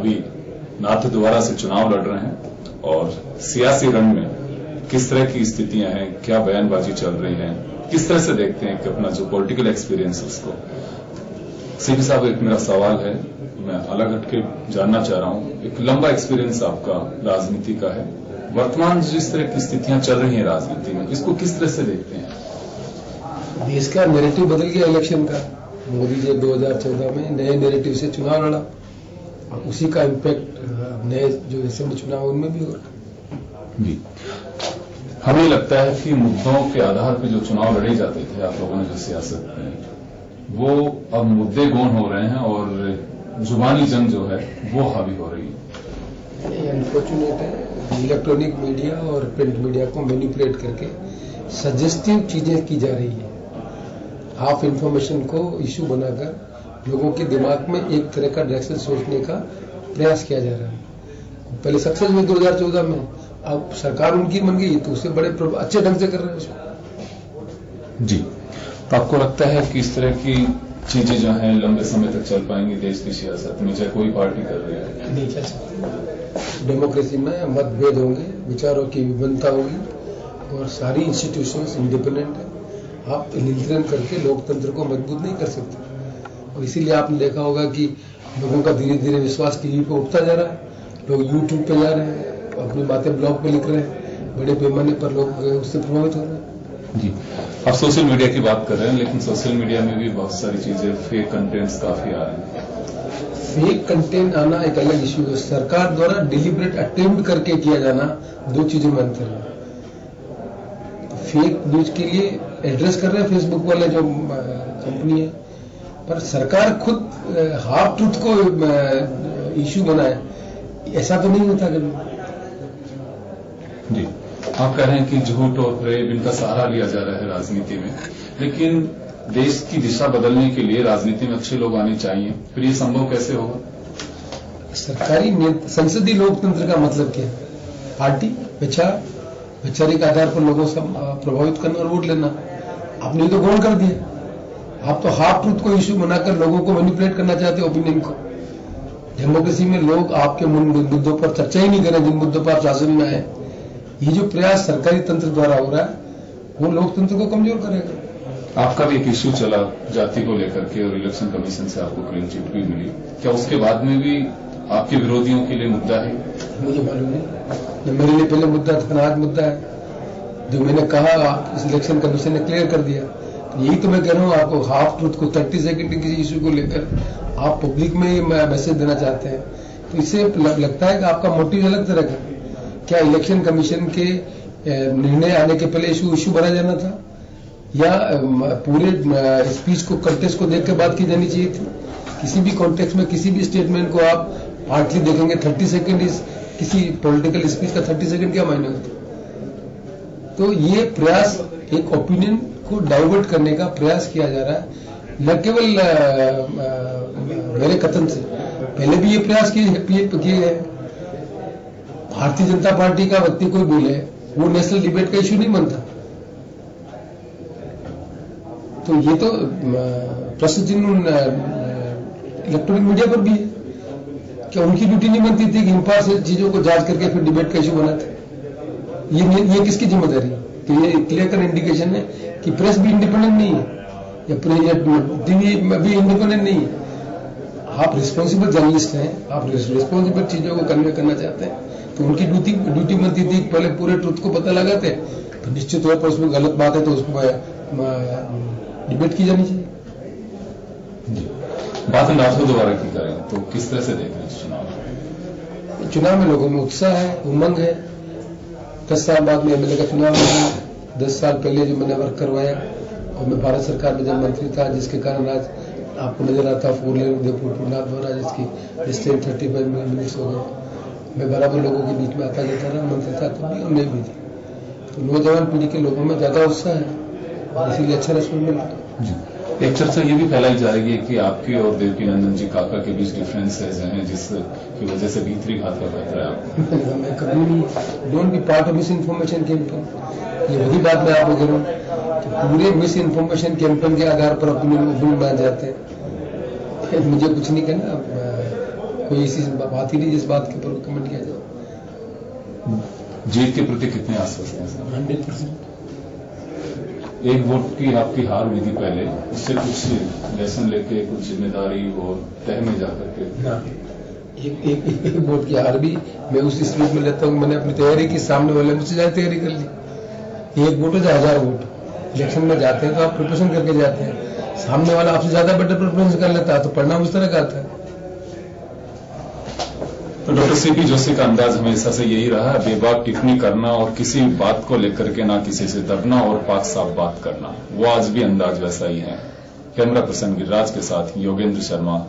अभी नाथ द्वारा से चुनाव लड़ रहे हैं और सियासी रण में किस तरह की स्थितियां हैं, क्या बयानबाजी चल रही है, किस तरह से देखते हैं कि अपना जो पॉलिटिकल एक्सपीरियंस है उसको। सीपी साहब, एक मेरा सवाल है, मैं अलग हटके जानना चाह रहा हूं, एक लंबा एक्सपीरियंस आपका राजनीति का है, वर्तमान जिस तरह की स्थितियां चल रही हैं राजनीति में, इसको किस तरह से देखते हैं? देश का नैरेटिव बदल गया इलेक्शन का। मोदी जी 2014 में नए नैरेटिव से चुनाव लड़ा और उसी का इम्पैक्ट नए जो असेंबली चुनाव उनमें भी हो रहा जी। हमें लगता है कि मुद्दों के आधार पर जो चुनाव लड़े जाते थे आप लोगों ने जो सियासत में, वो अब मुद्दे गौण हो रहे हैं और जुबानी जंग जो है वो हावी हो रही है। ये अनफॉर्चुनेट है। इलेक्ट्रॉनिक मीडिया और प्रिंट मीडिया को मैनिपुलेट करके सजेस्टिव चीजें की जा रही है। हाफ इंफॉर्मेशन को इश्यू बनाकर लोगों के दिमाग में एक तरह का डायरेक्शन सोचने का प्रयास किया जा रहा है। पहले सक्सेस हुई 2014 में, अब सरकार उनकी बन गई तो उससे बड़े अच्छे ढंग से कर रहे हैं उसको। जी, तो आपको लगता है कि इस तरह की चीजें जो हैं लंबे समय तक चल पाएंगी देश की सियासत में, चाहे कोई पार्टी कर रही है? नहीं चल सकती। डेमोक्रेसी में मतभेद होंगे, विचारों की विभिन्नता होगी और सारी इंस्टीट्यूशंस इंडिपेंडेंट है। आप नियंत्रण करके लोकतंत्र को मजबूत नहीं कर सकते। और इसीलिए आपने देखा होगा कि लोगों का धीरे धीरे विश्वास टीवी पे उठता जा रहा है, लोग यूट्यूब पे जा रहे हैं, अपनी बातें ब्लॉग पे लिख रहे हैं, बड़े पैमाने पर लोग उससे प्रभावित हो रहे हैं। जी, आप सोशल मीडिया की बात कर रहे हैं, लेकिन सोशल मीडिया में भी बहुत सारी चीजें, फेक कंटेंट्स काफी आ रहे हैं। फेक कंटेंट आना एक अलग इश्यू है। सरकार द्वारा डिलिबरेट अटेम्प्ट करके किया जाना, दो चीजों में अंतर है। फेक न्यूज के लिए एड्रेस कर रहे हैं फेसबुक वाले जो कंपनी है, पर सरकार खुद हाफ ट्रूथ को इश्यू बनाए, ऐसा तो नहीं होता कभी। जी, आप कह रहे हैं कि झूठ और फरेब इनका सहारा लिया जा रहा है राजनीति में, लेकिन देश की दिशा बदलने के लिए राजनीति में अच्छे लोग आने चाहिए, फिर ये संभव कैसे होगा? सरकारी संसदीय लोकतंत्र का मतलब क्या है? पार्टी विचार, वैचारिक आधार पर लोगों से प्रभावित करना और वोट लेना। आपने तो गौण कर दिया। आप तो हाफ ट्रूथ को इश्यू बनाकर लोगों को मैनिपुलेट करना चाहते हो, ओपिनियन को। डेमोक्रेसी में लोग आपके मुद्दों पर चर्चा ही नहीं करें जिन मुद्दों पर आप शासन में आए। ये जो प्रयास सरकारी तंत्र द्वारा हो रहा है वो लोकतंत्र को कमजोर करेगा। आपका भी एक इश्यू चला जाति को लेकर के और इलेक्शन कमीशन से आपको क्लीन चिट भी मिली, क्या उसके बाद में भी आपके विरोधियों के लिए मुद्दा है? मुझे मालूम नहीं। मेरे लिए पहले मुद्दा था, आज मुद्दा है। जो मैंने कहा इस इलेक्शन कमीशन ने क्लियर कर दिया। तो यही तो मैं कह रहा हूँ आपको, हाफ ट्रूथ को 30 सेकंड किसी इश्यू को लेकर आप पब्लिक में मैसेज देना चाहते हैं, तो इससे लगता है कि आपका मोटिव अलग तरह का। क्या इलेक्शन कमीशन के निर्णय आने के पहले इश्यू बनाया जाना था, या पूरे स्पीच को कंटेक्स्ट को देख के बात की जानी चाहिए थी? किसी भी कॉन्टेक्स्ट में किसी भी स्टेटमेंट को आप पार्टली देखेंगे, 30 सेकंड किसी पॉलिटिकल स्पीच का 30 सेकंड क्या मायने होता? तो ये प्रयास एक ओपिनियन को डाइवर्ट करने का प्रयास किया जा रहा है, न केवल मेरे कथन से, पहले भी ये प्रयास किए गए। भारतीय जनता पार्टी का व्यक्ति कोई बोले वो नेशनल डिबेट का इश्यू नहीं बनता। तो ये तो प्रश्न चिन्ह इलेक्ट्रॉनिक मीडिया पर भी है। क्या उनकी ड्यूटी नहीं बनती थी कि इम्पार से चीजों को जांच करके फिर डिबेट का इश्यू बनाते? ये किसकी जिम्मेदारी है? तो ये क्लियर कर इंडिकेशन है कि प्रेस भी इंडिपेंडेंट नहीं है, या टीवी भी इंडिपेंडेंट नहीं है। आप रिस्पॉन्सिबल जर्नलिस्ट हैं, आप रिस्पॉन्सिबल चीजों को कन्वे करना चाहते हैं, तो उनकी ड्यूटी बनती थी पहले पूरे ट्रुथ को पता लगाते, तो निश्चित तौर पर उसमें गलत बात है तो उसको डिबेट की जानी चाहिए। बात हम राष्ट्र दोबारा की करें तो किस तरह से देख रहे हैं चुनाव में लोगों में उत्साह है, उमंग है। 10 साल बाद में एमएलए का चुनाव हुआ। 10 साल पहले जो मैंने वर्क करवाया और मैं भारत सरकार में जब मंत्री था, जिसके कारण आज आपको नजर आता 4 लेन उदयपुर टू नाथद्वारा, जिसकी स्टेट 35 मिनट्स हो गए। मैं बराबर लोगों के बीच में आता जाता रहा, मंत्री था तब भी और नहीं भी थी। तो नौजवान पीढ़ी के लोगों में ज्यादा उत्साह है और इसीलिए अच्छा रिस्पॉन्स मिल रहा है। एक चर्चा ये भी फैलाई जा रही है कि आपकी और देवकी नंदन जी काका के बीच डिफरेंसेज हैं, जिसकी वजह से भीतरी घात का खतरा है आपको। मैं कभी नहीं, don't be part of miss information campaign. ये वही बात मैं आपको कह रहा हूँ कि पूरे मिस इन्फॉर्मेशन कैंपेन के आधार पर ओपिनियन बनाए जाते हैं। मुझे कुछ नहीं कहना, कोई ऐसी बात ही नहीं जिस बात के ऊपर कमेंट किया जाए। जीत के प्रति कितने आश्वस्त हैं सर? 100%। एक वोट की आपकी हार हुई थी पहले, उससे कुछ लेसन लेके कुछ जिम्मेदारी और तय में जाकर के एक वोट की हार भी मैं उस स्पीड में लेता हूँ। मैंने अपनी तैयारी की, सामने वाले मुझसे ज्यादा तैयारी कर ली। एक वोट है या 1000 वोट। इलेक्शन में जाते हैं तो आप प्रिपरेशन करके जाते हैं, सामने वाला आपसे ज्यादा बेटर प्रिपरेशन कर लेता है तो परिणाम उस तरह का आता है। तो डॉक्टर सीपी जोशी का अंदाज हमेशा से यही रहा है, बेबाक टिप्पणी करना और किसी बात को लेकर के ना किसी से दबना और पाक साफ बात करना। वो आज भी अंदाज वैसा ही है। कैमरा पर्सन गिरिराज के साथ योगेंद्र शर्मा।